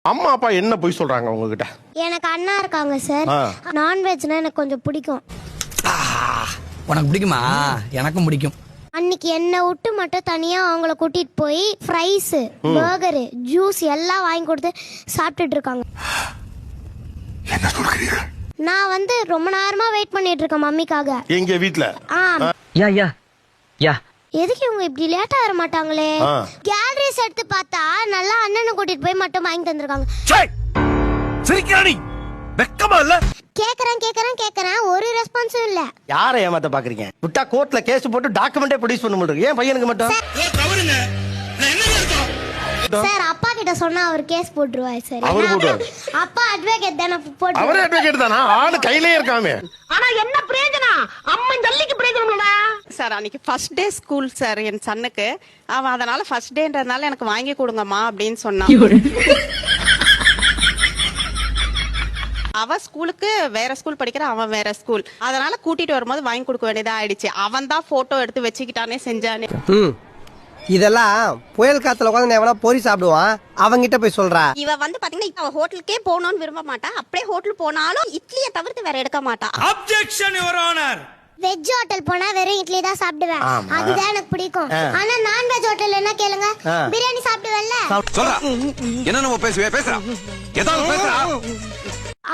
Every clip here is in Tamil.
அம்மா அப்பா என்ன போய் சொல்றாங்க உங்ககிட்ட? எனக்கு அண்ணா இருக்காங்க சார். நான்வெஜ்னா எனக்கு கொஞ்சம் பிடிக்கும். உனக்கு பிடிக்குமா? எனக்கும் பிடிக்கும். அன்னைக்கு என்ன விட்டு மட்டும் தனியா அவங்கள கூட்டிட்டு போய் ஃப்ரைஸ், பர்கர், ஜூஸ் எல்லாம் வாங்கி கொடுத்து சாப்பிட்டுட்டு இருக்காங்க. என்ன சொல்றீங்க? நான் வந்து ரொம்ப நேரமா வெயிட் பண்ணிட்டு இருக்கேன் மம்மிக்காக. எங்க வீட்ல? யா எதுக்கு இவங்க இப்படி லேட்டா வர மாட்டாங்களே? கேலரிஸ் எடுத்து பார்த்தா நல்லா அண்ணனை கூட்டிட்டு போய் மட்டும் வாங்கி தந்திருக்காங்க. சிரிக்கிறானி வெக்கமா இல்ல? கேக்குறேன் ஒரு ரெஸ்பான்ஸும் இல்ல. யாரை ஏமாத்த பாக்குறீங்க? விட்டா கோர்ட்ல கேஸ் போட்டு டாக்குமெண்டே ப்ரொடியூஸ் பண்ண முடியும். ஏன் பையனுக்கு மட்டும்? சார் அப்பா கிட்ட சொன்னா அவர் கேஸ் போட்டுருவாரு சார். அவரு போடுவாரு. அப்பா அட்வொகேட் தான போட்டு. அவரே அட்வொகேட் தானா? ஆளு கையிலே இருக்காமே. ஆனா என்ன பிரயோஜனம்? அம்மா ஜல்லிக்கு பிரயோஜனம்டா. சார் அன்னைக்கு ஃபர்ஸ்ட் டே ஸ்கூல் சார் என் சன்னுக்கு. அவன் அதனால ஃபர்ஸ்ட் டேன்றதுனால எனக்கு வாங்கி கொடுங்கம்மா அப்படின்னு சொன்னான். அவ ஸ்கூலுக்கு வேற ஸ்கூல் படிக்கிற, அவன் வேற ஸ்கூல். அதனால கூட்டிட்டு வரும்போது வாங்கி கொடுக்க வேண்டியதா ஆயிடுச்சு. அவன் தான் போட்டோ எடுத்து வச்சுக்கிட்டானே செஞ்சானே. இதெல்லாம் புயல் காத்துல உட்காந்து எவனா பொறி சாப்பிடுவான், அவங்கிட்ட போய் சொல்றா. இவ வந்து பாத்தீங்கன்னா இப்ப ஹோட்டலுக்கே போகணும்னு விரும்ப மாட்டா. அப்படியே ஹோட்டல் போனாலும் இட்லியை தவிர்த்து வேற எடுக்க மாட்டா. Objection your honour. Veg hotel போனா வெறும் இட்லி தான் சாப்பிடுவேன். அதுதான் எனக்கு பிடிக்கும். ஆனா நான்வெஜ் ஹோட்டல் என்ன கேளுங்க, பிரியாணி சாப்பிடுவேன்ல. சொல்றா என்ன நம்ம பேசுறா ஏதாவது பேசுறா.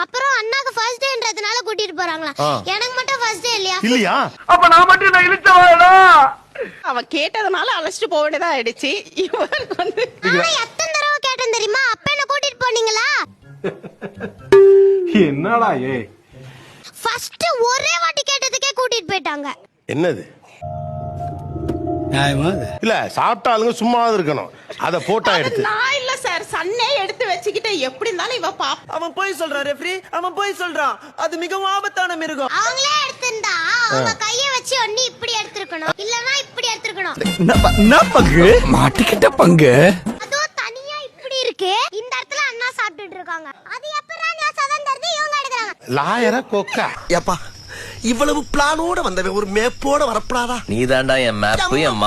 அப்புறம் அண்ணாக்கு ஃபர்ஸ்ட் டேன்றதுனால கூட்டிட்டு போறாங்களா? எனக்கு மட்டும் ஃபர்ஸ்ட் டே இல்லையா? இல்லையா? அப்ப நான் மட்டும் நான் இழுச்சவாளா? அவன் கேட்டதுனால அழைச்சிட்டு போக வேண்டியதா ஆயிடுச்சு. இவருக்கு வந்து நான் எத்தனை தடவை கேட்டேன் தெரியுமா? அப்ப என்ன கூட்டிட்டு போனீங்களா? என்னடா ஏ ஃபர்ஸ்ட் ஒரே வாட்டி கேட்டதுக்கே கூட்டிட்டு போயிட்டாங்க. என்னது? நியாயமா? இல்ல சாப்பிட்டாலுங்க சும்மா இருக்கணும். அத போட்டா எடுத்து. நான் இல்ல சார், சன்னே எடுத்து வச்சுக்கிட்டு எப்படி இருந்தாலும் இவ பாப்பா. அவன் போய் சொல்றான் ரெஃப்ரி, அவன் போய் சொல்றான். அது மிகவும் ஆபத்தான மிருகம். அவங்களே எடுத்திருந்தா அவங்க கைய வச்சு ஒண்ணு இப்படி எடுத்துக்கணும், இல்லனா இப்படி எடுத்துக்கணும். என்ன பங்கு? மாட்டிக்கிட்ட பங்கு. அதோ தனியா இப்படி இருக்கு. இந்த இடத்துல அண்ணா சாப்பிட்டுட்டு இருக்காங்க. அது எப்பறா நான் சதந்தறது இவங்க எடுக்கறாங்க. லாயரா கொக்கா. ஏப்பா இவ்வளவு பிளானோட வந்தவன் ஒரு மேப்போட வரப்படாதா? நீதாண்டா என் மேப் என்